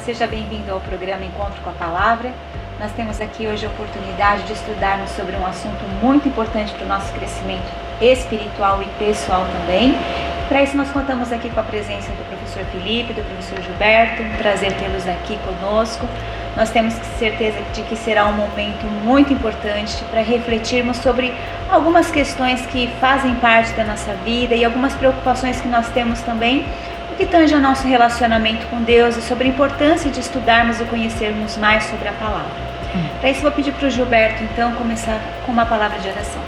seja bem-vindo ao programa Encontro com a Palavra. Nós temos aqui hoje a oportunidade de estudarmos sobre um assunto muito importante para o nosso crescimento espiritual e pessoal também. Para isso nós contamos aqui com a presença do professor Felipe, do professor Gilberto, um prazer tê-los aqui conosco. Nós temos certeza de que será um momento muito importante para refletirmos sobre algumas questões que fazem parte da nossa vida e algumas preocupações que nós temos também, o que tange ao nosso relacionamento com Deus e sobre a importância de estudarmos e conhecermos mais sobre a palavra. Para isso vou pedir para o Gilberto então começar com uma palavra de oração.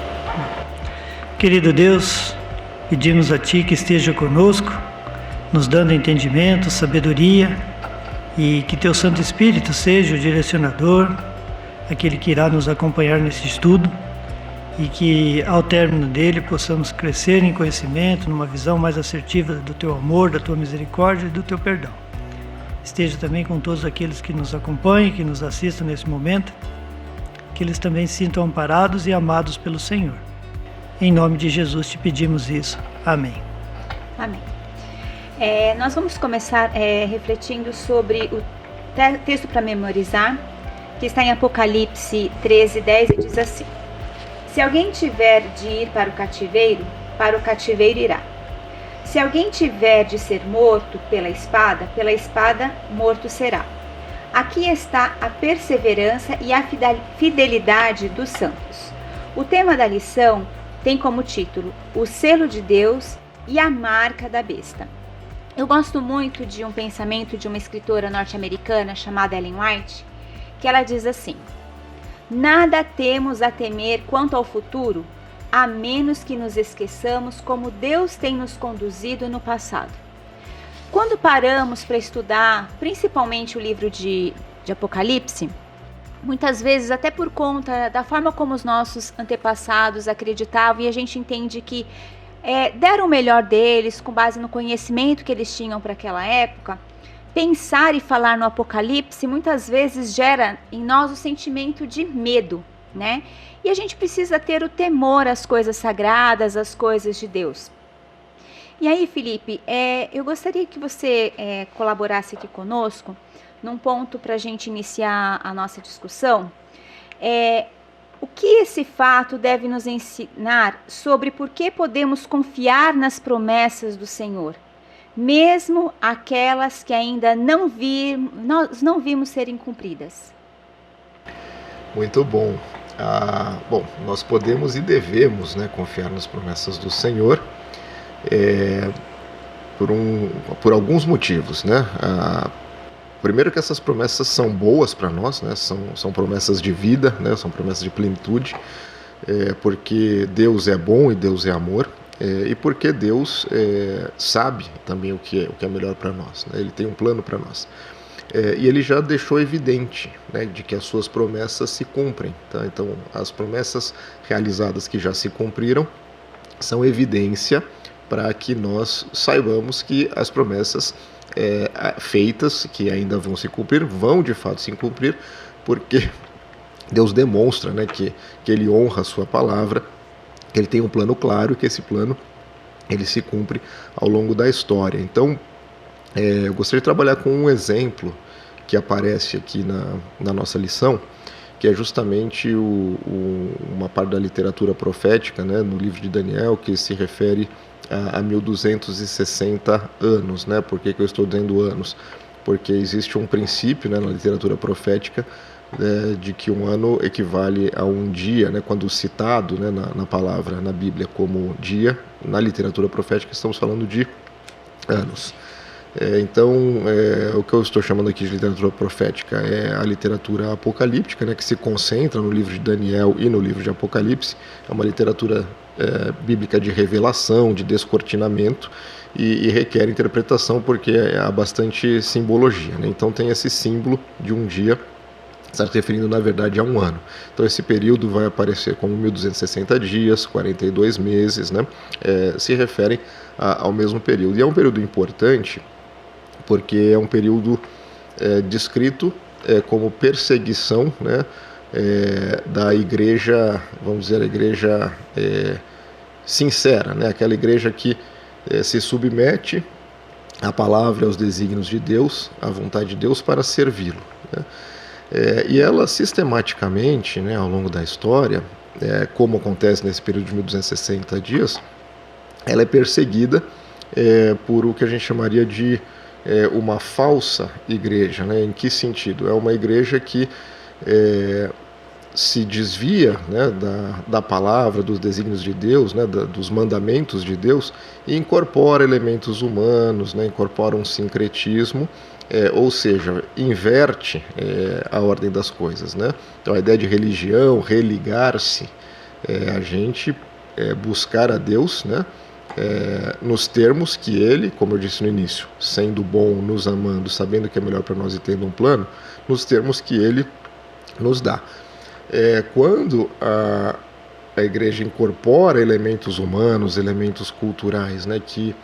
Querido Deus, pedimos a Ti que esteja conosco, nos dando entendimento, sabedoria, e que Teu Santo Espírito seja o direcionador, aquele que irá nos acompanhar nesse estudo, e que ao término dele possamos crescer em conhecimento, numa visão mais assertiva do Teu amor, da Tua misericórdia e do Teu perdão. Esteja também com todos aqueles que nos acompanham, que nos assistam nesse momento, que eles também se sintam amparados e amados pelo Senhor. Em nome de Jesus te pedimos isso. Amém. Amém. Nós vamos começar refletindo sobre o texto para memorizar, que está em Apocalipse 13:10 e diz assim: Se alguém tiver de ir para o cativeiro irá. Se alguém tiver de ser morto pela espada morto será. Aqui está a perseverança e a fidelidade dos santos. O tema da lição tem como título O Selo de Deus e a Marca da Besta. Eu gosto muito de um pensamento de uma escritora norte-americana chamada Ellen White, que ela diz assim: Nada temos a temer quanto ao futuro, a menos que nos esqueçamos como Deus tem nos conduzido no passado. Quando paramos para estudar, principalmente o livro de Apocalipse, muitas vezes até por conta da forma como os nossos antepassados acreditavam, e a gente entende que deram o melhor deles com base no conhecimento que eles tinham para aquela época, pensar e falar no Apocalipse muitas vezes gera em nós o sentimento de medo, né? E a gente precisa ter o temor às coisas sagradas, às coisas de Deus. E aí, Felipe, eu gostaria que você colaborasse aqui conosco num ponto para a gente iniciar a nossa discussão. O que esse fato deve nos ensinar sobre por que podemos confiar nas promessas do Senhor, mesmo aquelas que ainda nós não vimos serem cumpridas? Muito bom. Bom, nós podemos e devemos, confiar nas promessas do Senhor por alguns motivos, Primeiro que essas promessas são boas para nós, são promessas de vida, são promessas de plenitude, porque Deus é bom e Deus é amor, e porque Deus sabe também o que é melhor para nós, Ele tem um plano para nós. E Ele já deixou evidente de que as suas promessas se cumprem. Tá? Então, as promessas realizadas que já se cumpriram são evidência para que nós saibamos que as promessas feitas, que ainda vão se cumprir, vão de fato se cumprir, porque Deus demonstra que Ele honra a sua palavra, que Ele tem um plano claro e que esse plano ele se cumpre ao longo da história. Então, eu gostaria de trabalhar com um exemplo que aparece aqui na nossa lição, que é justamente uma parte da literatura profética, no livro de Daniel, que se refere a 1260 anos. Por que eu estou dizendo anos? Porque existe um princípio na literatura profética de que um ano equivale a um dia, quando citado na palavra, na Bíblia como dia, na literatura profética estamos falando de anos. Então, o que eu estou chamando aqui de literatura profética é a literatura apocalíptica, que se concentra no livro de Daniel e no livro de Apocalipse. É uma literatura bíblica de revelação, de descortinamento, e requer interpretação porque há bastante simbologia. Então tem esse símbolo de um dia, está se referindo na verdade a um ano. Então esse período vai aparecer como 1260 dias, 42 meses, se referem ao mesmo período. E é um período importante porque é um período descrito como perseguição da igreja, vamos dizer, a igreja sincera, aquela igreja que se submete a palavra e aos desígnios de Deus, a vontade de Deus para servi-lo, né? E ela sistematicamente, né, ao longo da história, como acontece nesse período de 1260 dias, ela é perseguida por o que a gente chamaria de uma falsa igreja, né? Em que sentido? É uma igreja que se desvia, né, da palavra, dos desígnios de Deus, né, dos mandamentos de Deus, e incorpora elementos humanos, né, incorpora um sincretismo, ou seja, inverte a ordem das coisas, né? Então a ideia de religião, religar-se, a gente buscar a Deus, né, nos termos que Ele, como eu disse no início, sendo bom, nos amando, sabendo que é melhor para nós e tendo um plano, nos termos que Ele nos dá. Quando a igreja incorpora elementos humanos, elementos culturais, né, que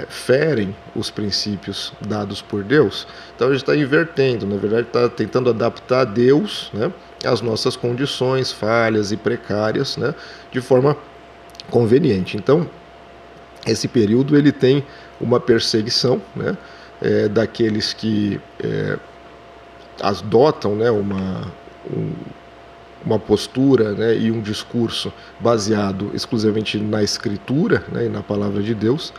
ferem os princípios dados por Deus, então a gente está invertendo, na verdade está tentando adaptar Deus, né, às nossas condições falhas e precárias, né, de forma conveniente. Então esse período ele tem uma perseguição, né, daqueles que adotam, né, uma postura, né, e um discurso baseado exclusivamente na Escritura, né, e na Palavra de Deus.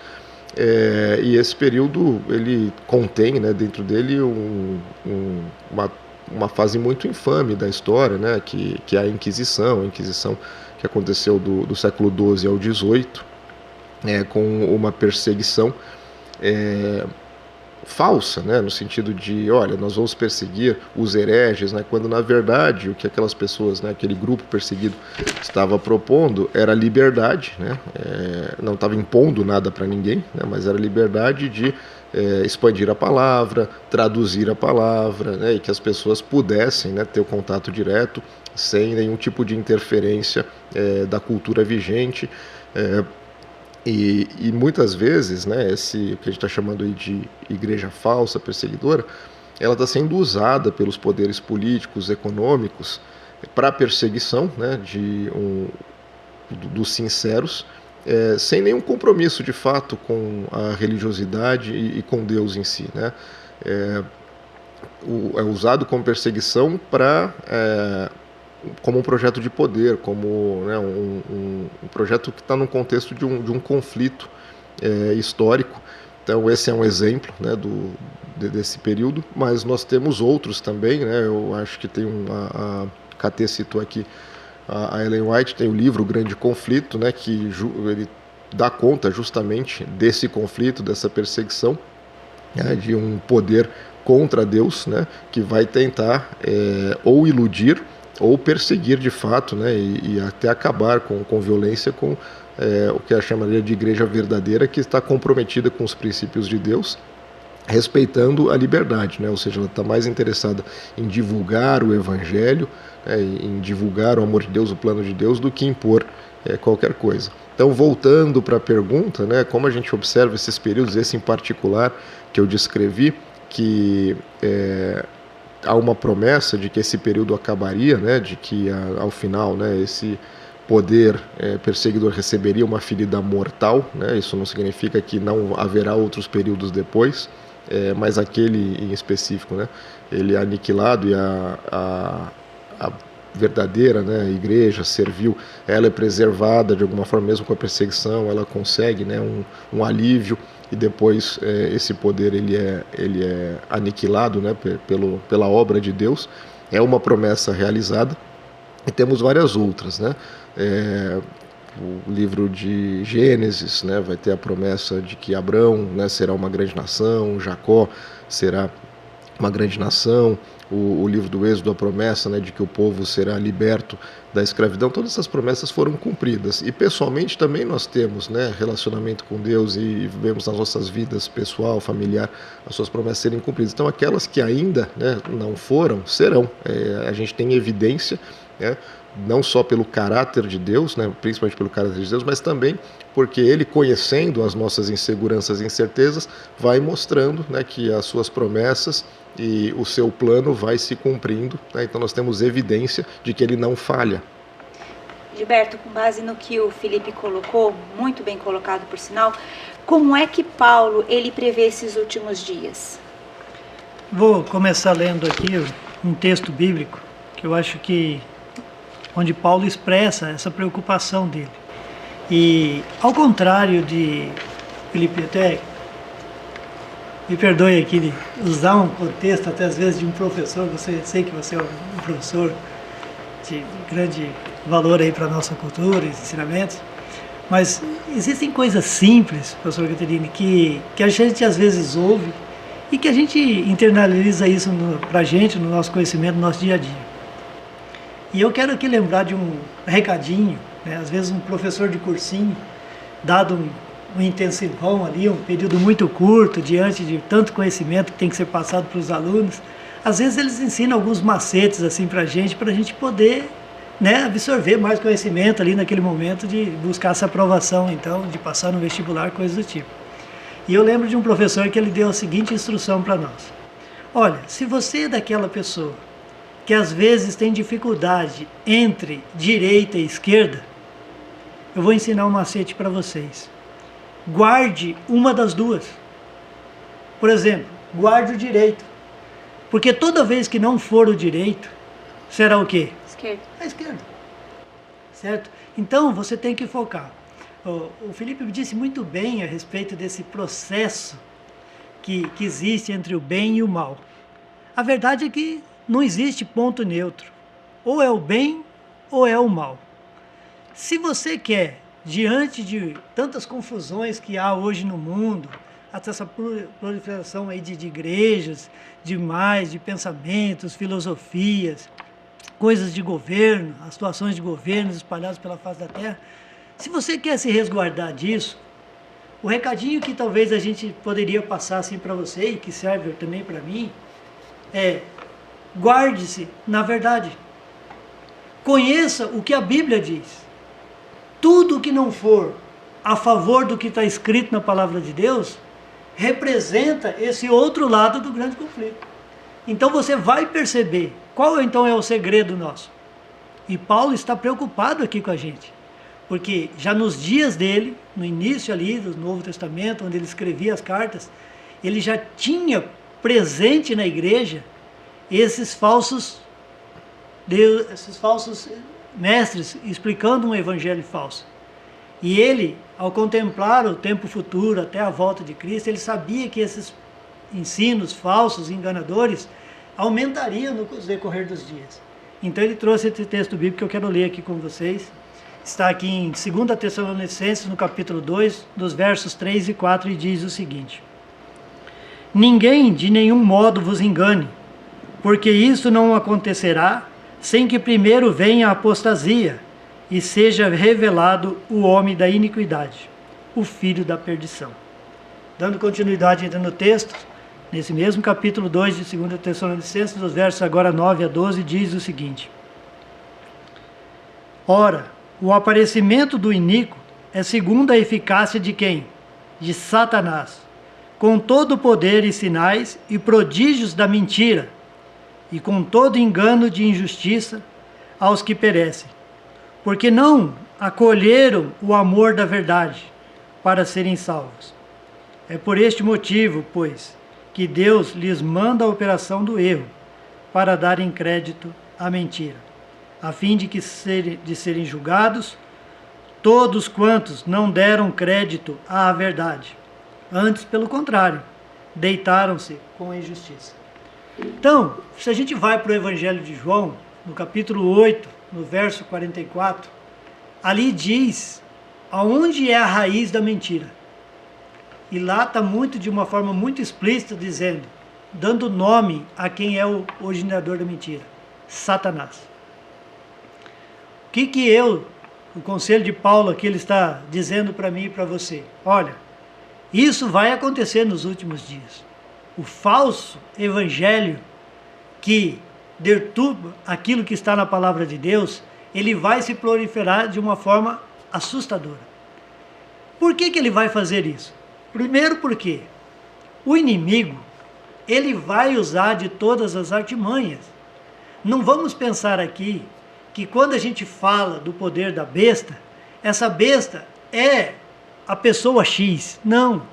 E esse período ele contém, né, dentro dele uma fase muito infame da história, né, que é a Inquisição que aconteceu do século XII ao XVIII, com uma perseguição falsa, né, no sentido de, olha, nós vamos perseguir os hereges, né, quando na verdade o que aquelas pessoas, né, aquele grupo perseguido estava propondo era liberdade, né, não estava impondo nada para ninguém, né, mas era liberdade de expandir a palavra, traduzir a palavra, né, e que as pessoas pudessem, né, ter o contato direto sem nenhum tipo de interferência da cultura vigente. E muitas vezes, né, o que a gente está chamando aí de igreja falsa, perseguidora, ela está sendo usada pelos poderes políticos, econômicos, para a perseguição, né, dos sinceros, sem nenhum compromisso de fato com a religiosidade e com Deus em si, né? É usado como perseguição como um projeto de poder, como, né, um projeto que está num contexto de um conflito histórico. Então esse é um exemplo, né, desse período, mas nós temos outros também, né? Eu acho que tem a Catê citou aqui, a Ellen White tem o livro O Grande Conflito, né, que ele dá conta justamente desse conflito, dessa perseguição, né, de um poder contra Deus, né, que vai tentar ou iludir ou perseguir de fato, né, e até acabar com violência com o que a chamaria de igreja verdadeira, que está comprometida com os princípios de Deus, respeitando a liberdade, né, ou seja, ela está mais interessada em divulgar o evangelho, né, em divulgar o amor de Deus, o plano de Deus, do que impor qualquer coisa. Então, voltando para a pergunta, né, como a gente observa esses períodos, esse em particular que eu descrevi, que há uma promessa de que esse período acabaria, né, de que ao final, né, esse poder perseguidor receberia uma ferida mortal, né, isso não significa que não haverá outros períodos depois, mas aquele em específico, né, ele é aniquilado e a verdadeira, né, igreja servil, ela é preservada de alguma forma, mesmo com a perseguição, ela consegue, né, um alívio, e depois esse poder ele é aniquilado, né, pela obra de Deus. É uma promessa realizada, e temos várias outras, né? O livro de Gênesis, né, vai ter a promessa de que Abrão, né, será uma grande nação, Jacó será uma grande nação. O livro do Êxodo, a promessa, né, de que o povo será liberto da escravidão. Todas essas promessas foram cumpridas. E pessoalmente também nós temos, né, relacionamento com Deus e vemos nas nossas vidas pessoal, familiar, as suas promessas serem cumpridas. Então aquelas que ainda, né, não foram, serão. A gente tem evidência, né, não só pelo caráter de Deus, né, principalmente pelo caráter de Deus, mas também porque Ele, conhecendo as nossas inseguranças e incertezas, vai mostrando, né, que as suas promessas e o seu plano vai se cumprindo, né? Então nós temos evidência de que Ele não falha. Gilberto, com base no que o Felipe colocou, muito bem colocado por sinal, Como é que Paulo ele prevê esses últimos dias? Vou começar lendo aqui um texto bíblico que eu acho que onde Paulo expressa essa preocupação dele. E ao contrário de Filipe, até me perdoe aqui de usar um contexto até às vezes de um professor, sei que você é um professor de grande valor aí para a nossa cultura e ensinamentos, mas existem coisas simples, professor Caterine, que a gente às vezes ouve e que a gente internaliza isso para a gente, no nosso conhecimento, no nosso dia a dia. E eu quero aqui lembrar de um recadinho, né? Às vezes um professor de cursinho, dado um intensivão ali, um período muito curto, diante de tanto conhecimento que tem que ser passado para os alunos, às vezes eles ensinam alguns macetes assim para a gente poder, né, absorver mais conhecimento ali naquele momento de buscar essa aprovação, então, de passar no vestibular, coisas do tipo. E eu lembro de um professor que ele deu a seguinte instrução para nós. Olha, se você é daquela pessoa que às vezes tem dificuldade entre direita e esquerda, eu vou ensinar um macete para vocês. Guarde uma das duas. Por exemplo, guarde o direito. Porque toda vez que não for o direito, será o quê? Esquerda. A esquerda. Certo? Então, você tem que focar. O Felipe me disse muito bem a respeito desse processo que existe entre o bem e o mal. A verdade é que não existe ponto neutro. Ou é o bem ou é o mal. Se você quer, diante de tantas confusões que há hoje no mundo, até essa proliferação aí de igrejas, de pensamentos, filosofias, coisas de governo, as situações de governo espalhadas pela face da terra, se você quer se resguardar disso, o recadinho que talvez a gente poderia passar assim para você e que serve também para mim é: guarde-se na verdade. Conheça o que a Bíblia diz. Tudo que não for a favor do que está escrito na palavra de Deus representa esse outro lado do grande conflito. Então você vai perceber qual então é o segredo nosso. E Paulo está preocupado aqui com a gente, porque já nos dias dele, no início ali do Novo Testamento, onde ele escrevia as cartas, ele já tinha presente na igreja esses falsos mestres explicando um evangelho falso. E ele, ao contemplar o tempo futuro, até a volta de Cristo, ele sabia que esses ensinos falsos, enganadores, aumentariam no decorrer dos dias. Então ele trouxe esse texto bíblico que eu quero ler aqui com vocês. Está aqui em 2 Tessalonicenses, no capítulo 2, dos versos 3 e 4, e diz o seguinte: ninguém de nenhum modo vos engane, porque isso não acontecerá sem que primeiro venha a apostasia e seja revelado o homem da iniquidade, o filho da perdição. Dando continuidade ainda no texto, nesse mesmo capítulo 2 de 2 Tessalonicenses, dos versos agora 9 a 12, diz o seguinte: ora, o aparecimento do iníquo é segundo a eficácia de quem? De Satanás, com todo o poder e sinais e prodígios da mentira, e com todo engano de injustiça aos que perecem, porque não acolheram o amor da verdade para serem salvos. É por este motivo, pois, que Deus lhes manda a operação do erro, para darem crédito à mentira, a fim de serem julgados todos quantos não deram crédito à verdade. Antes, pelo contrário, deitaram-se com a injustiça. Então, se a gente vai para o Evangelho de João, no capítulo 8, no verso 44, ali diz aonde é a raiz da mentira. E lá está de uma forma muito explícita, dizendo, dando nome a quem é o originador da mentira: Satanás. O conselho de Paulo aqui, ele está dizendo para mim e para você: olha, isso vai acontecer nos últimos dias. O falso evangelho que deturpa aquilo que está na palavra de Deus, ele vai se proliferar de uma forma assustadora. Por que ele vai fazer isso? Primeiro porque o inimigo, ele vai usar de todas as artimanhas. Não vamos pensar aqui que quando a gente fala do poder da besta, essa besta é a pessoa X. Não.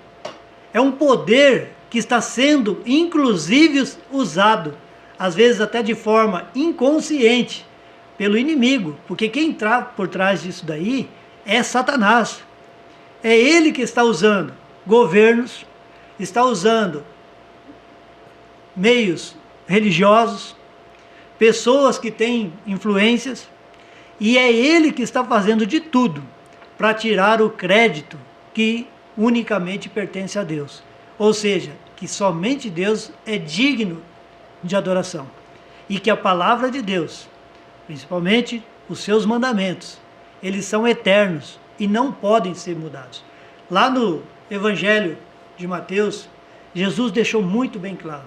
É um poder que está sendo, inclusive, usado, às vezes até de forma inconsciente, pelo inimigo. Porque quem está por trás disso daí é Satanás. É ele que está usando governos, está usando meios religiosos, pessoas que têm influências, e é ele que está fazendo de tudo para tirar o crédito que unicamente pertence a Deus. Ou seja, que somente Deus é digno de adoração. E que a palavra de Deus, principalmente os seus mandamentos, eles são eternos e não podem ser mudados. Lá no Evangelho de Mateus, Jesus deixou muito bem claro: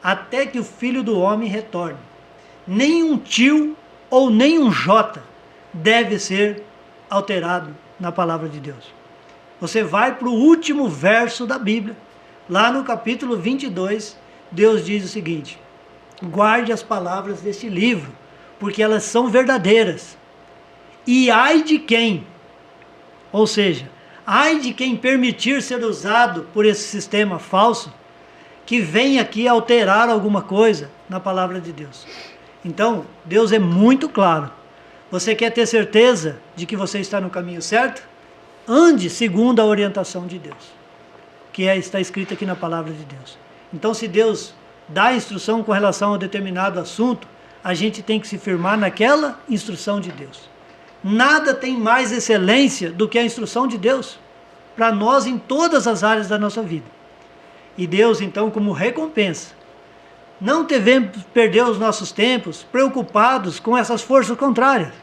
até que o Filho do Homem retorne, nem um tio ou nem um jota deve ser alterado na palavra de Deus. Você vai para o último verso da Bíblia, lá no capítulo 22, Deus diz o seguinte: guarde as palavras deste livro, porque elas são verdadeiras. E ai de quem, ou seja, ai de quem permitir ser usado por esse sistema falso, que vem aqui alterar alguma coisa na palavra de Deus. Então, Deus é muito claro. Você quer ter certeza de que você está no caminho certo? Ande segundo a orientação de Deus, que está escrita aqui na palavra de Deus. Então, se Deus dá instrução com relação a determinado assunto, a gente tem que se firmar naquela instrução de Deus. Nada tem mais excelência do que a instrução de Deus para nós em todas as áreas da nossa vida. E Deus, então, como recompensa, não devemos perder os nossos tempos preocupados com essas forças contrárias.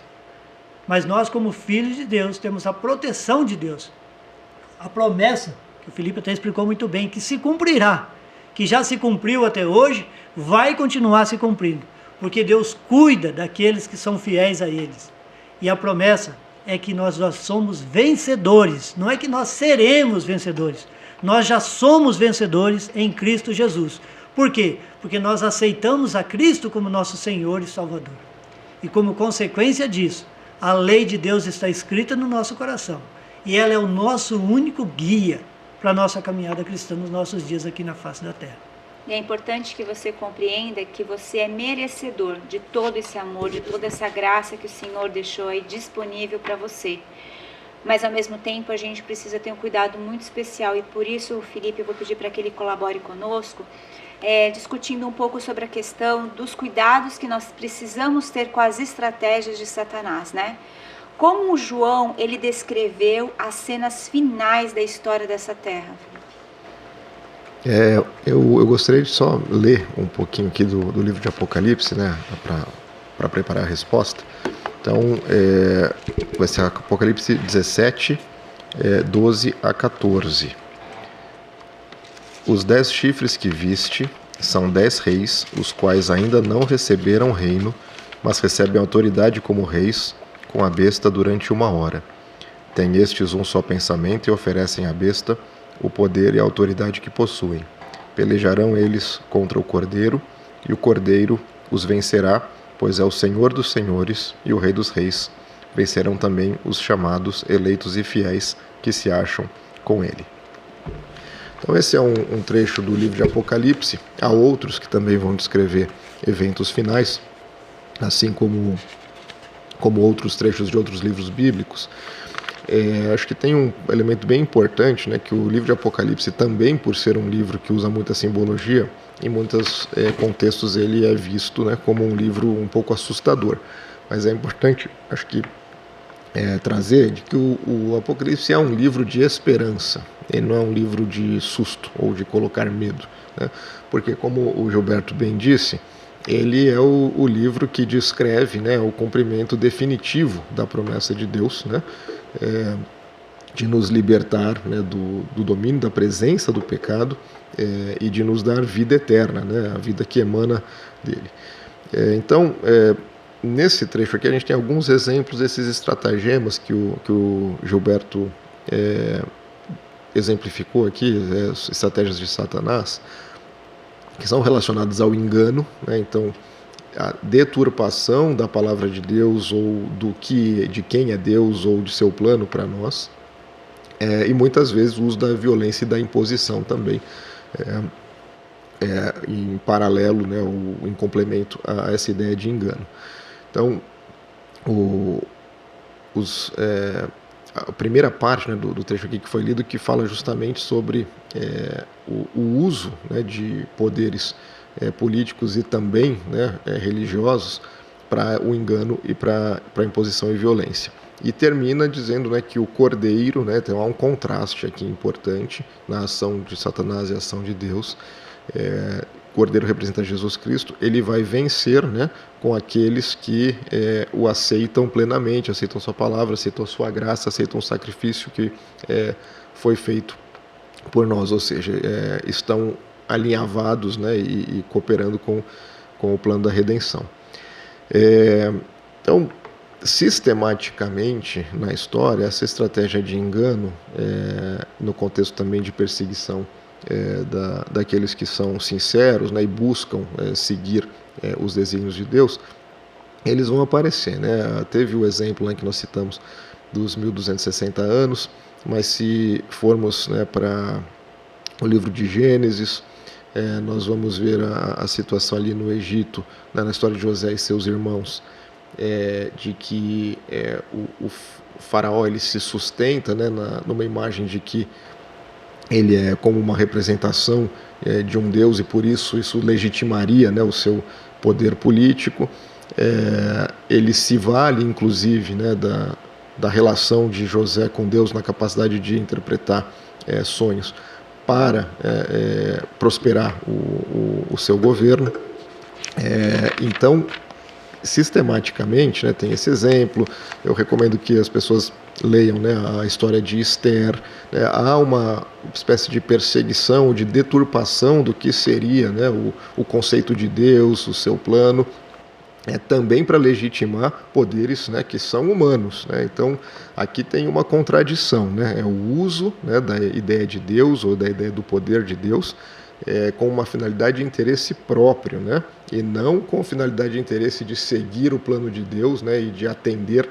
Mas nós, como filhos de Deus, temos a proteção de Deus. A promessa, que o Felipe até explicou muito bem, que se cumprirá, que já se cumpriu até hoje, vai continuar se cumprindo. Porque Deus cuida daqueles que são fiéis a eles. E a promessa é que nós já somos vencedores. Não é que nós seremos vencedores. Nós já somos vencedores em Cristo Jesus. Por quê? Porque nós aceitamos a Cristo como nosso Senhor e Salvador. E como consequência disso, a lei de Deus está escrita no nosso coração. E ela é o nosso único guia para a nossa caminhada cristã nos nossos dias aqui na face da terra. E é importante que você compreenda que você é merecedor de todo esse amor, de toda essa graça que o Senhor deixou aí disponível para você. Mas ao mesmo tempo a gente precisa ter um cuidado muito especial, e por isso, Felipe, eu vou pedir para que ele colabore conosco, discutindo um pouco sobre a questão dos cuidados que nós precisamos ter com as estratégias de Satanás, né? Como o João, ele descreveu as cenas finais da história dessa terra, Felipe? Eu gostaria de só ler um pouquinho aqui do livro de Apocalipse, né, para preparar a resposta. Então, vai ser Apocalipse 17, 12 a 14. Os 10 chifres que viste são 10 reis, os quais ainda não receberam reino, mas recebem autoridade como reis com a besta durante 1 hora. Têm estes um só pensamento e oferecem à besta o poder e a autoridade que possuem. Pelejarão eles contra o Cordeiro, e o Cordeiro os vencerá, pois é o Senhor dos senhores e o Rei dos reis. Vencerão também os chamados, eleitos e fiéis que se acham com ele. Então esse é um trecho do livro de Apocalipse. Há outros que também vão descrever eventos finais, assim como outros trechos de outros livros bíblicos. Acho que tem um elemento bem importante, né, que o livro de Apocalipse também, por ser um livro que usa muita simbologia, em muitos contextos ele é visto, né, como um livro um pouco assustador. Mas é importante, acho que, trazer de que o Apocalipse é um livro de esperança, ele não é um livro de susto ou de colocar medo, né? Porque, como o Gilberto bem disse, ele é o livro que descreve, né, o cumprimento definitivo da promessa de Deus, né, de nos libertar, né, do domínio, da presença do pecado, e de nos dar vida eterna, né, a vida que emana dele. Então, nesse trecho aqui a gente tem alguns exemplos desses estratagemas que o Gilberto exemplificou aqui, estratégias de Satanás, que são relacionadas ao engano, né? Então, a deturpação da palavra de Deus, ou de quem é Deus, ou de seu plano para nós, e muitas vezes o uso da violência e da imposição também, em paralelo, né, ou em complemento a essa ideia de engano. Então, a primeira parte, né, do trecho aqui que foi lido, que fala justamente sobre o uso, né, de poderes políticos e também, né, religiosos para o engano e para a imposição e violência. E termina dizendo, né, que o cordeiro, né, tem um contraste aqui importante na ação de Satanás e a ação de Deus. O cordeiro representa Jesus Cristo, ele vai vencer, né, com aqueles que o aceitam plenamente, aceitam sua palavra, aceitam a sua graça, aceitam o sacrifício que foi feito por nós, ou seja, estão alinhavados, né, e cooperando com o plano da redenção. Então, sistematicamente na história, essa estratégia de engano, no contexto também de perseguição daqueles que são sinceros, né, e buscam seguir os desígnios de Deus, eles vão aparecer, né? Teve o exemplo, né, que nós citamos dos 1260 anos, mas se formos, né, para o livro de Gênesis, nós vamos ver a situação ali no Egito, né, na história de José e seus irmãos, de que o faraó ele se sustenta, né, numa imagem de que ele é como uma representação de um Deus, e por isso legitimaria, né, o seu poder político. Ele se vale, inclusive, né, da relação de José com Deus na capacidade de interpretar sonhos para prosperar o seu governo. Então, sistematicamente, né, tem esse exemplo. Eu recomendo que as pessoas leiam, né, a história de Esther. Há uma espécie de perseguição, de deturpação do que seria, né, o conceito de Deus, o seu plano, também para legitimar poderes, né, que são humanos, né? Então, aqui tem uma contradição, né? O uso, né, da ideia de Deus ou da ideia do poder de Deus com uma finalidade de interesse próprio, né? E não com finalidade de interesse de seguir o plano de Deus, né, e de atender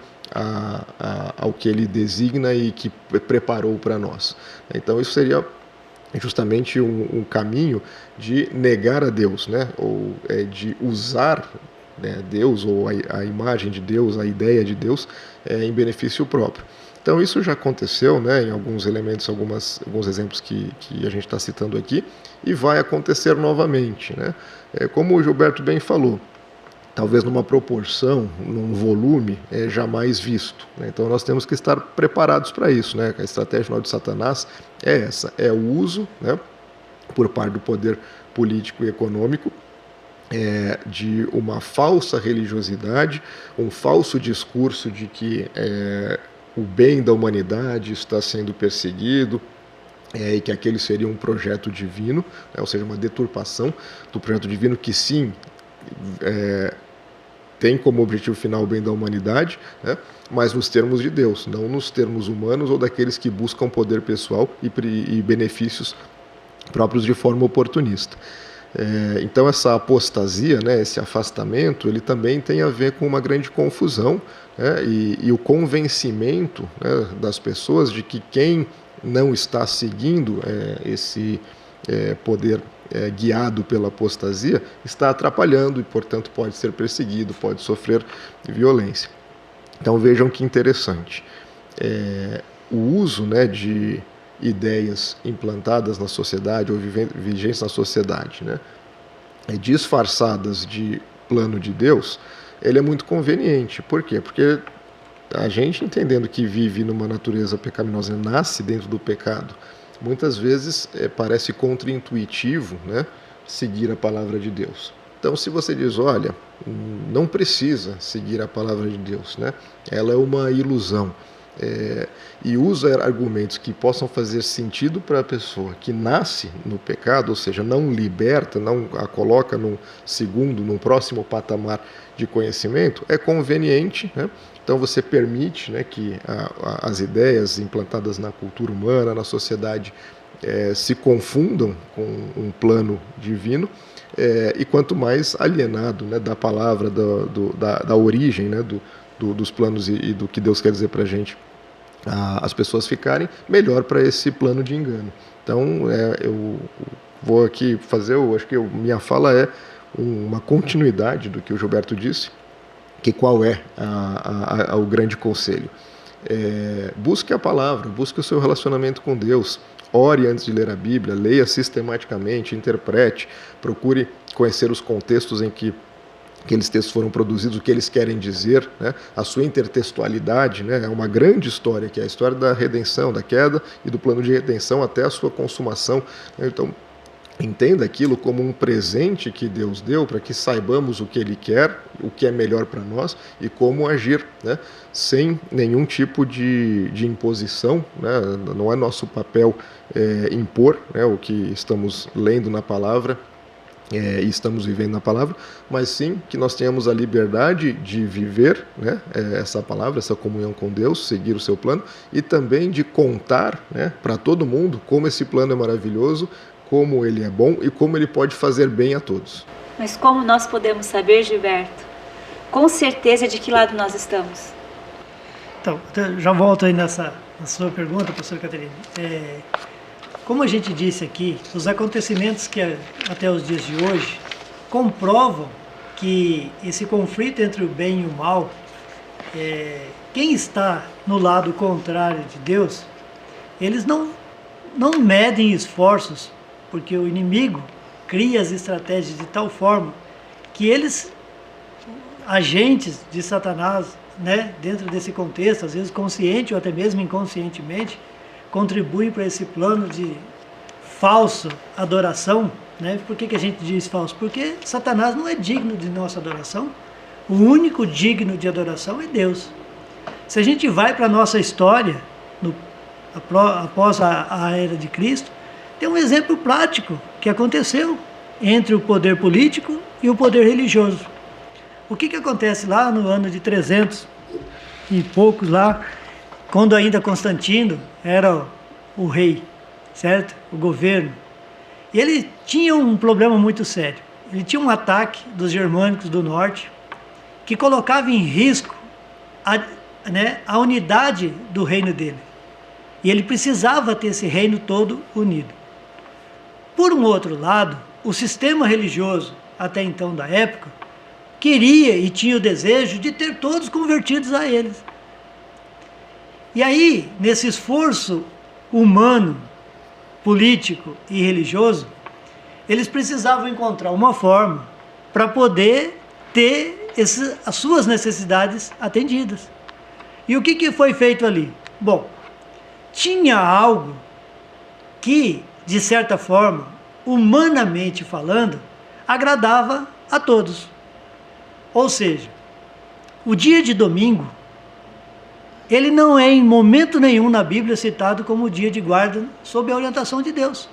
ao que ele designa e que preparou para nós. Então, isso seria justamente um caminho de negar a Deus, né? Ou de usar, né, Deus, ou a imagem de Deus, a ideia de Deus, em benefício próprio. Então isso já aconteceu, né, em alguns elementos, alguns exemplos que a gente está citando aqui, e vai acontecer novamente, né? Como o Gilberto bem falou, talvez numa proporção, num volume jamais visto, né? Então nós temos que estar preparados para isso, né? A estratégia de Satanás é essa, é o uso, né, por parte do poder político e econômico, de uma falsa religiosidade, um falso discurso de que o bem da humanidade está sendo perseguido, e que aquele seria um projeto divino, né, ou seja, uma deturpação do projeto divino que sim tem como objetivo final o bem da humanidade, né, mas nos termos de Deus, não nos termos humanos ou daqueles que buscam poder pessoal e benefícios próprios de forma oportunista. Então essa apostasia, né, esse afastamento, ele também tem a ver com uma grande confusão, né, e o convencimento, né, das pessoas de que quem não está seguindo esse poder guiado pela apostasia está atrapalhando e, portanto, pode ser perseguido, pode sofrer violência. Então vejam que interessante. O uso, né, de ideias implantadas na sociedade ou vigentes na sociedade, né, disfarçadas de plano de Deus, ele é muito conveniente. Por quê? Porque a gente, entendendo que vive numa natureza pecaminosa, nasce dentro do pecado, muitas vezes parece contraintuitivo, né, seguir a palavra de Deus. Então, se você diz, olha, não precisa seguir a palavra de Deus, né, ela é uma ilusão, e usa argumentos que possam fazer sentido para a pessoa que nasce no pecado, ou seja, não liberta, não a coloca num próximo patamar de conhecimento, é conveniente, né? Então você permite, né, que as ideias implantadas na cultura humana, na sociedade, se confundam com um plano divino, e quanto mais alienado, né, da palavra, da origem, né, dos planos e do que Deus quer dizer para a gente as pessoas ficarem, melhor para esse plano de engano. Então, eu vou aqui fazer, acho que minha fala é uma continuidade do que o Gilberto disse, que qual é o grande conselho? Busque a palavra, busque o seu relacionamento com Deus, ore antes de ler a Bíblia, leia sistematicamente, interprete, procure conhecer os contextos em que aqueles textos foram produzidos, o que eles querem dizer, né? A sua intertextualidade, né? É uma grande história, que é a história da redenção, da queda e do plano de redenção até a sua consumação, né? Então, entenda aquilo como um presente que Deus deu para que saibamos o que Ele quer, o que é melhor para nós e como agir, né? Sem nenhum tipo de imposição, né? Não é nosso papel impor, né, o que estamos lendo na palavra e estamos vivendo na palavra, mas sim que nós tenhamos a liberdade de viver, né, essa palavra, essa comunhão com Deus, seguir o seu plano e também de contar, né, para todo mundo como esse plano é maravilhoso, como ele é bom e como ele pode fazer bem a todos. Mas como nós podemos saber, Gilberto, com certeza de que lado nós estamos? Então, já volto aí na sua pergunta, professora Caterina. Como a gente disse aqui, os acontecimentos que até os dias de hoje comprovam que esse conflito entre o bem e o mal, quem está no lado contrário de Deus, eles não medem esforços, porque o inimigo cria as estratégias de tal forma que eles, agentes de Satanás, né, dentro desse contexto, às vezes consciente ou até mesmo inconscientemente, contribuem para esse plano de falsa adoração, né? Por que a gente diz falso? Porque Satanás não é digno de nossa adoração. O único digno de adoração é Deus. Se a gente vai para a nossa história, após a era de Cristo, tem um exemplo prático que aconteceu entre o poder político e o poder religioso. O que acontece lá no ano de 300 e poucos lá, quando ainda Constantino era o rei, certo? O governo. E ele tinha um problema muito sério. Ele tinha um ataque dos germânicos do norte que colocava em risco a unidade do reino dele. E ele precisava ter esse reino todo unido. Por um outro lado, o sistema religioso, até então da época, queria e tinha o desejo de ter todos convertidos a eles. E aí, nesse esforço humano, político e religioso, eles precisavam encontrar uma forma para poder ter as suas necessidades atendidas. E o que foi feito ali? Bom, tinha algo que, de certa forma, humanamente falando, agradava a todos. Ou seja, o dia de domingo, ele não é em momento nenhum na Bíblia citado como dia de guarda sob a orientação de Deus.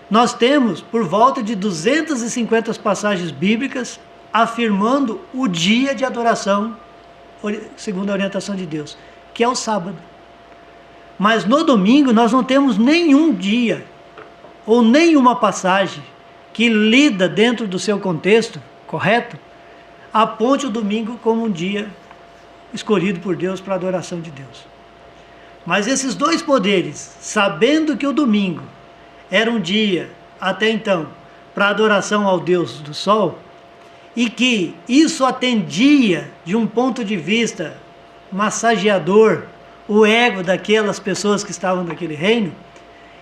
Nós temos por volta de 250 passagens bíblicas afirmando o dia de adoração segundo a orientação de Deus, que é o sábado. Mas no domingo nós não temos nenhum dia ou nenhuma passagem que lida dentro do seu contexto correto, aponte o domingo como um dia escolhido por Deus para a adoração de Deus. Mas esses dois poderes, sabendo que o domingo era um dia, até então, para adoração ao Deus do Sol, e que isso atendia, de um ponto de vista massageador, o ego daquelas pessoas que estavam naquele reino,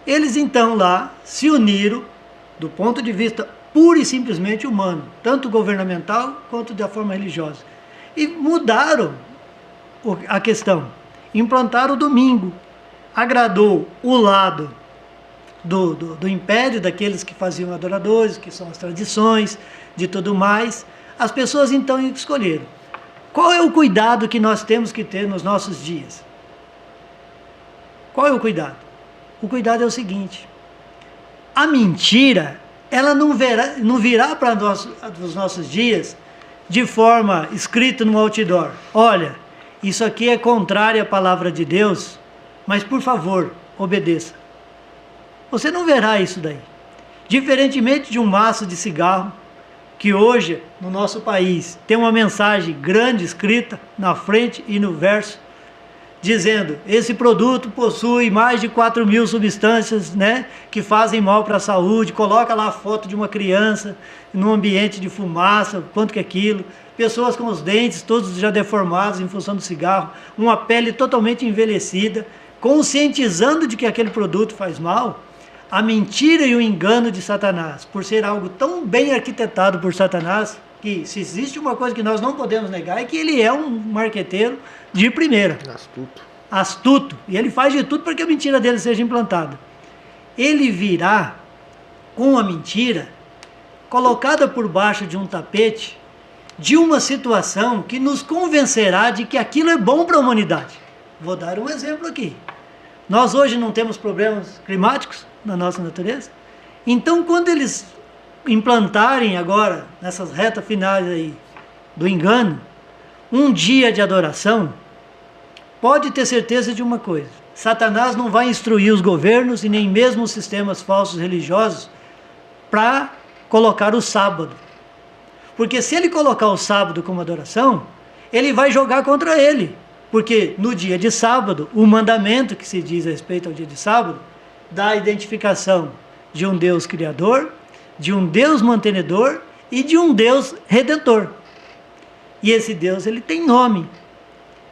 eles então lá se uniram, do ponto de vista pura e simplesmente humano, tanto governamental quanto da forma religiosa, e mudaram a questão, implantaram o domingo, agradou o lado do império, daqueles que faziam adoradores, que são as tradições, de tudo mais. As pessoas então escolheram. Qual é o cuidado que nós temos que ter nos nossos dias? Qual é o cuidado? O cuidado é o seguinte: a mentira, ela não virá para os nossos dias de forma escrita no outdoor. Olha, isso aqui é contrário à palavra de Deus, mas por favor, obedeça. Você não verá isso daí. Diferentemente de um maço de cigarro, que hoje, no nosso país, tem uma mensagem grande escrita na frente e no verso, dizendo, esse produto possui mais de 4.000 substâncias, né, que fazem mal para a saúde, coloca lá a foto de uma criança num ambiente de fumaça, quanto que é aquilo, pessoas com os dentes todos já deformados em função do cigarro, uma pele totalmente envelhecida, conscientizando de que aquele produto faz mal. A mentira e o engano de Satanás, por ser algo tão bem arquitetado por Satanás, que se existe uma coisa que nós não podemos negar, é que ele é um marqueteiro de primeira. Astuto. E ele faz de tudo para que a mentira dele seja implantada. Ele virá com a mentira colocada por baixo de um tapete de uma situação que nos convencerá de que aquilo é bom para a humanidade. Vou dar um exemplo aqui. Nós hoje não temos problemas climáticos na nossa natureza. Então, quando eles implantarem agora, nessas retas finais aí do engano, um dia de adoração, pode ter certeza de uma coisa: Satanás não vai instruir os governos e nem mesmo os sistemas falsos religiosos para colocar o sábado. Porque se ele colocar o sábado como adoração, ele vai jogar contra ele. Porque no dia de sábado, o mandamento que se diz a respeito ao dia de sábado, dá a identificação de um Deus criador, de um Deus mantenedor e de um Deus redentor. E esse Deus, ele tem nome.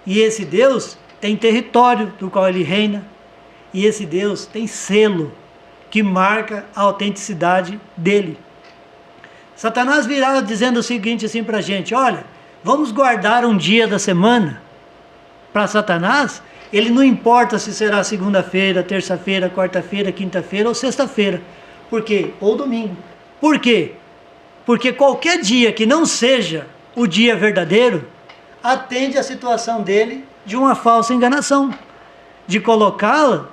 E esse Deus tem território do qual ele reina. E esse Deus tem selo que marca a autenticidade dele. Satanás virá dizendo o seguinte assim para a gente: olha, vamos guardar um dia da semana. Para Satanás, ele não importa se será segunda-feira, terça-feira, quarta-feira, quinta-feira ou sexta-feira. Por quê? Ou domingo. Por quê? Porque qualquer dia que não seja o dia verdadeiro, atende a situação dele de uma falsa enganação, de colocá-la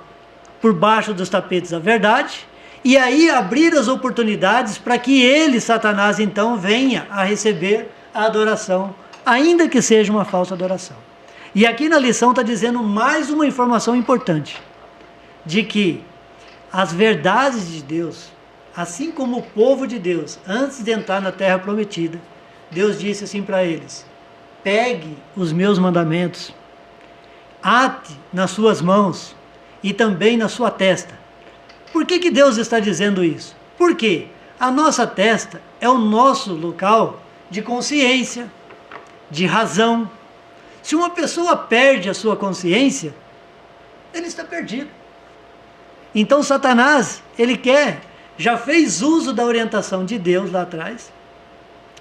por baixo dos tapetes a verdade, e aí abrir as oportunidades para que ele, Satanás, então venha a receber a adoração, ainda que seja uma falsa adoração. E aqui na lição está dizendo mais uma informação importante, de que as verdades de Deus, assim como o povo de Deus, antes de entrar na terra prometida, Deus disse assim para eles: pegue os meus mandamentos, ate nas suas mãos e também na sua testa. Por que Deus está dizendo isso? Porque a nossa testa é o nosso local de consciência, de razão. Se uma pessoa perde a sua consciência, ele está perdido. Então Satanás, ele já fez uso da orientação de Deus lá atrás,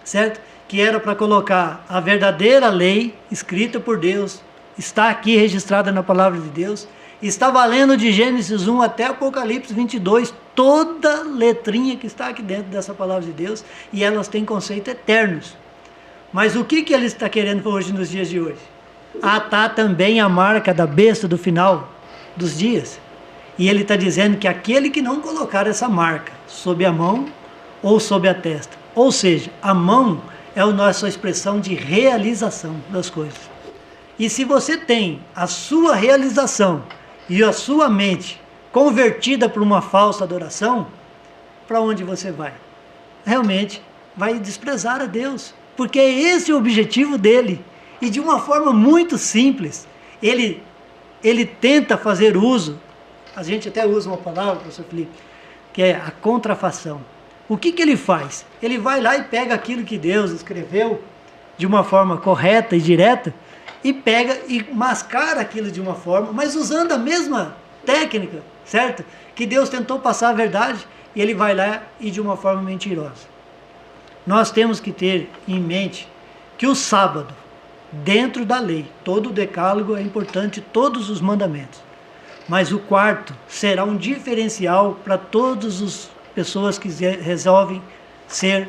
certo? Que era para colocar a verdadeira lei escrita por Deus, está aqui registrada na palavra de Deus, está valendo de Gênesis 1 até Apocalipse 22, toda letrinha que está aqui dentro dessa palavra de Deus, e elas têm conceitos eternos. Mas o que ele está querendo hoje, nos dias de hoje? Atar também a marca da besta do final dos dias. E ele está dizendo que aquele que não colocar essa marca sob a mão ou sob a testa, ou seja, a mão é a nossa expressão de realização das coisas. E se você tem a sua realização e a sua mente convertida por uma falsa adoração, para onde você vai? Realmente vai desprezar a Deus, porque é esse o objetivo dele. E de uma forma muito simples, ele tenta fazer uso, a gente até usa uma palavra, professor Felipe, que é a contrafação. O que ele faz? Ele vai lá e pega aquilo que Deus escreveu de uma forma correta e direta, e pega e mascara aquilo de uma forma, mas usando a mesma técnica, certo? Que Deus tentou passar a verdade, e ele vai lá e de uma forma mentirosa. Nós temos que ter em mente que o sábado, dentro da lei, todo o decálogo é importante, todos os mandamentos, mas o quarto será um diferencial para todas as pessoas que resolvem ser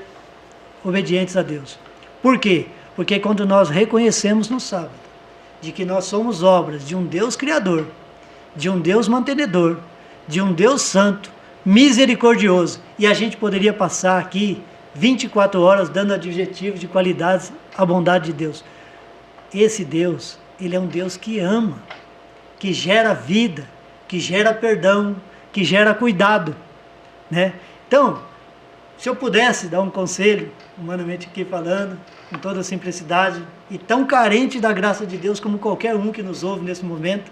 obedientes a Deus. Por quê? Porque quando nós reconhecemos no sábado de que nós somos obras de um Deus criador, de um Deus mantenedor, de um Deus santo, misericordioso, e a gente poderia passar aqui 24 horas dando adjetivos de qualidades à bondade de Deus. Esse Deus, ele é um Deus que ama, que gera vida, que gera perdão, que gera cuidado, né? Então, Se eu pudesse dar um conselho, humanamente aqui falando, com toda a simplicidade, e tão carente da graça de Deus como qualquer um que nos ouve nesse momento,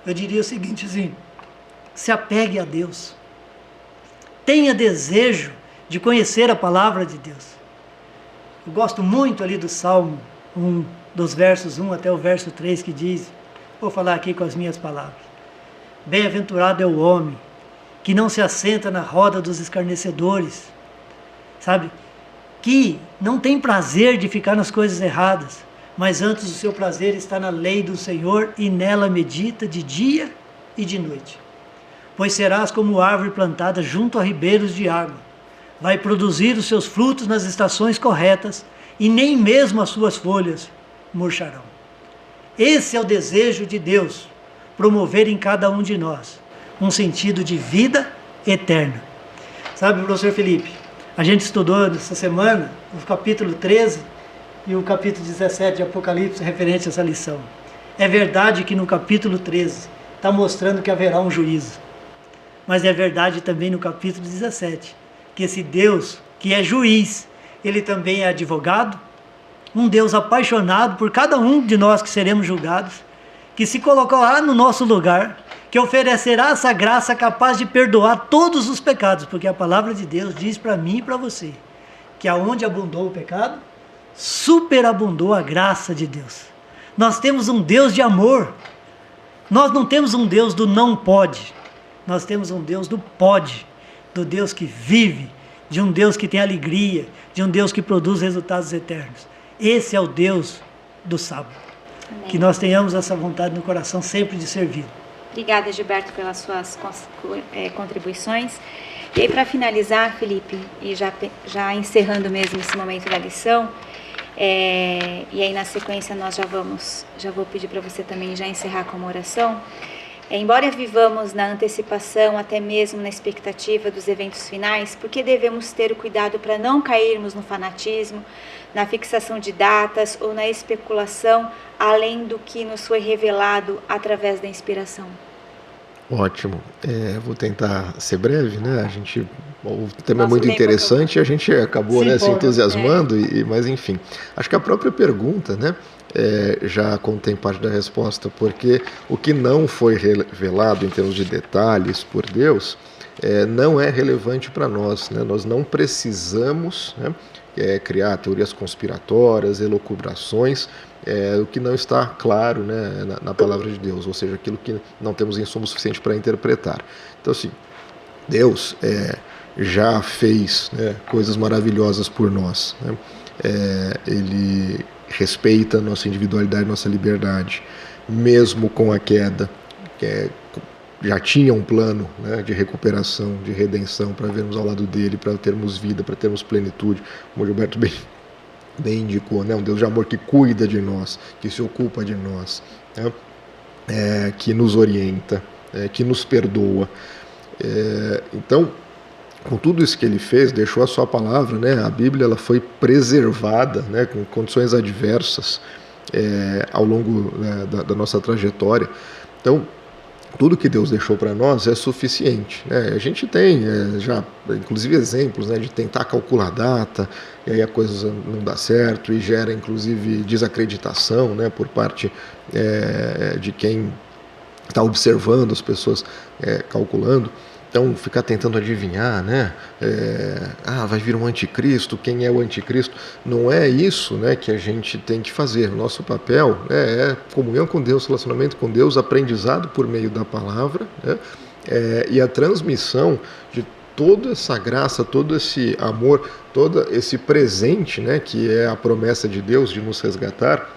eu diria o seguinte, assim, se apegue a Deus. Tenha desejo de conhecer a palavra de Deus. Eu gosto muito ali do Salmo 1, dos versos 1 até o verso 3, que diz, vou falar aqui com as minhas palavras, bem-aventurado é o homem que não se assenta na roda dos escarnecedores, sabe? Que não tem prazer de ficar nas coisas erradas, mas antes o seu prazer está na lei do Senhor e nela medita de dia e de noite. Pois serás como árvore plantada junto a ribeiros de água, vai produzir os seus frutos nas estações corretas e nem mesmo as suas folhas murcharão. Esse é o desejo de Deus, promover em cada um de nós um sentido de vida eterna. Sabe, professor Felipe, a gente estudou nessa semana o capítulo 13 e o capítulo 17 de Apocalipse referente a essa lição. É verdade que no capítulo 13 está mostrando que haverá um juízo, mas é verdade também no capítulo 17 que esse Deus que é juiz, ele também é advogado, um Deus apaixonado por cada um de nós que seremos julgados, que se colocará no nosso lugar, que oferecerá essa graça capaz de perdoar todos os pecados, porque a palavra de Deus diz para mim e para você, que aonde abundou o pecado, superabundou a graça de Deus. Nós temos um Deus de amor, nós não temos um Deus do não pode, nós temos um Deus do pode, do Deus que vive, de um Deus que tem alegria, de um Deus que produz resultados eternos. Esse é o Deus do sábado. Amém. Que nós tenhamos essa vontade no coração sempre de servir. Obrigada, Gilberto, pelas suas contribuições. E aí, para finalizar, Felipe, e já encerrando mesmo esse momento da lição, e aí na sequência nós já vou pedir para você também já encerrar com uma oração. Embora vivamos na antecipação, até mesmo na expectativa dos eventos finais, porque devemos ter o cuidado para não cairmos no fanatismo, na fixação de datas ou na especulação, além do que nos foi revelado através da inspiração? Ótimo. Vou tentar ser breve, né? O tema é muito interessante e a gente acabou se entusiasmando, mas enfim. Acho que a própria pergunta, né? Já contém parte da resposta, porque o que não foi revelado em termos de detalhes por Deus não é relevante para nós, né? Nós não precisamos, né, criar teorias conspiratórias, elucubrações, o que não está claro, né, na palavra de Deus, ou seja, aquilo que não temos insumo suficiente para interpretar. Então, assim, Deus já fez, né, coisas maravilhosas por nós, né? Ele respeita nossa individualidade, nossa liberdade, mesmo com a queda, já tinha um plano, né, de recuperação, de redenção, para vermos ao lado dele, para termos vida, para termos plenitude, como o Gilberto bem indicou, né, um Deus de amor que cuida de nós, que se ocupa de nós, né, que nos orienta, que nos perdoa. Então, com tudo isso que ele fez, deixou a sua palavra, né? A Bíblia ela foi preservada, né, com condições adversas ao longo, né, da nossa trajetória. Então, tudo que Deus deixou para nós é suficiente, né? A gente tem já, inclusive, exemplos, né, de tentar calcular a data, e aí a coisa não dá certo, e gera, inclusive, desacreditação, né, por parte de quem está observando as pessoas calculando. Então, ficar tentando adivinhar, né? Vai vir um anticristo, quem é o anticristo? Não é isso, né, que a gente tem que fazer. Nosso papel é comunhão com Deus, relacionamento com Deus, aprendizado por meio da palavra, né? E a transmissão de toda essa graça, todo esse amor, todo esse presente, né, que é a promessa de Deus de nos resgatar,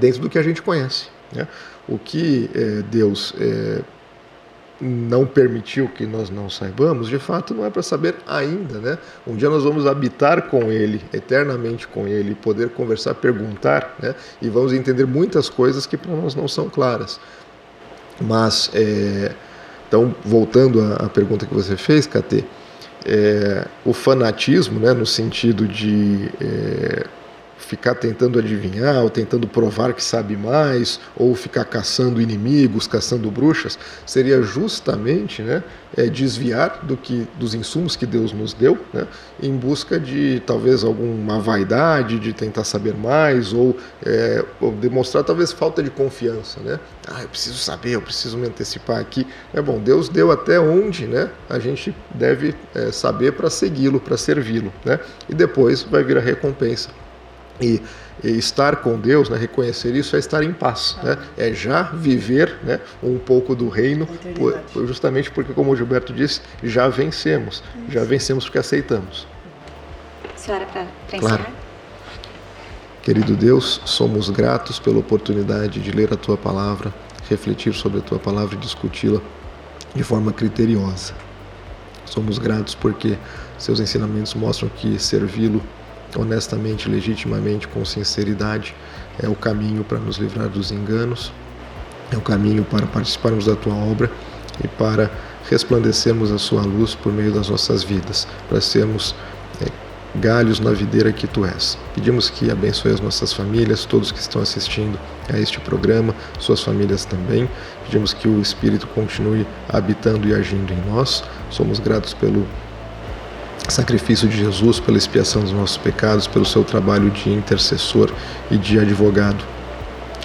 dentro do que a gente conhece, né? O que Deus não permitiu que nós não saibamos, de fato não é para saber ainda, né? Um dia nós vamos habitar com Ele, eternamente com Ele, poder conversar, perguntar, né? E vamos entender muitas coisas que para nós não são claras. Mas, então, voltando à pergunta que você fez, KT, o fanatismo, né, no sentido de ficar tentando adivinhar, ou tentando provar que sabe mais, ou ficar caçando inimigos, caçando bruxas, seria justamente, né, desviar dos insumos que Deus nos deu, né, em busca de talvez alguma vaidade, de tentar saber mais, ou demonstrar talvez falta de confiança, né? Eu preciso saber, eu preciso me antecipar aqui. Bom, Deus deu até onde, né, a gente deve saber para segui-lo, para servi-lo, né? E depois vai vir a recompensa. E estar com Deus, né, reconhecer isso, é estar em paz, né? É já viver, né, um pouco do reino, justamente porque, como o Gilberto disse, já vencemos porque aceitamos. Senhora, para encerrar. Claro. Querido Deus, somos gratos pela oportunidade de ler a Tua Palavra, refletir sobre a Tua Palavra e discuti-la de forma criteriosa. Somos gratos porque Seus ensinamentos mostram que servi-lo honestamente, legitimamente, com sinceridade, é o caminho para nos livrar dos enganos, é o caminho para participarmos da Tua obra e para resplandecermos a Sua luz por meio das nossas vidas, para sermos galhos na videira que Tu és. Pedimos que abençoe as nossas famílias, todos que estão assistindo a este programa, suas famílias também. Pedimos que o Espírito continue habitando e agindo em nós. Somos gratos pelo sacrifício de Jesus, pela expiação dos nossos pecados, pelo seu trabalho de intercessor e de advogado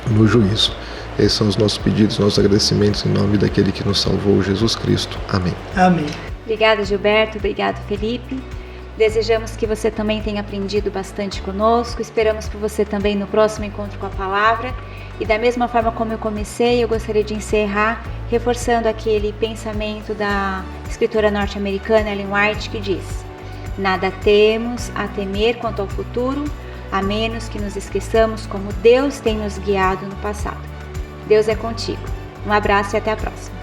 no juízo. Esses são os nossos pedidos, nossos agradecimentos em nome daquele que nos salvou, Jesus Cristo. Amém. Amém. Obrigada, Gilberto. Obrigado, Felipe. Desejamos que você também tenha aprendido bastante conosco. Esperamos por você também no próximo encontro com a palavra. E da mesma forma como eu comecei, eu gostaria de encerrar reforçando aquele pensamento da escritora norte-americana Ellen White, que diz: nada temos a temer quanto ao futuro, a menos que nos esqueçamos como Deus tem nos guiado no passado. Deus é contigo. Um abraço e até a próxima.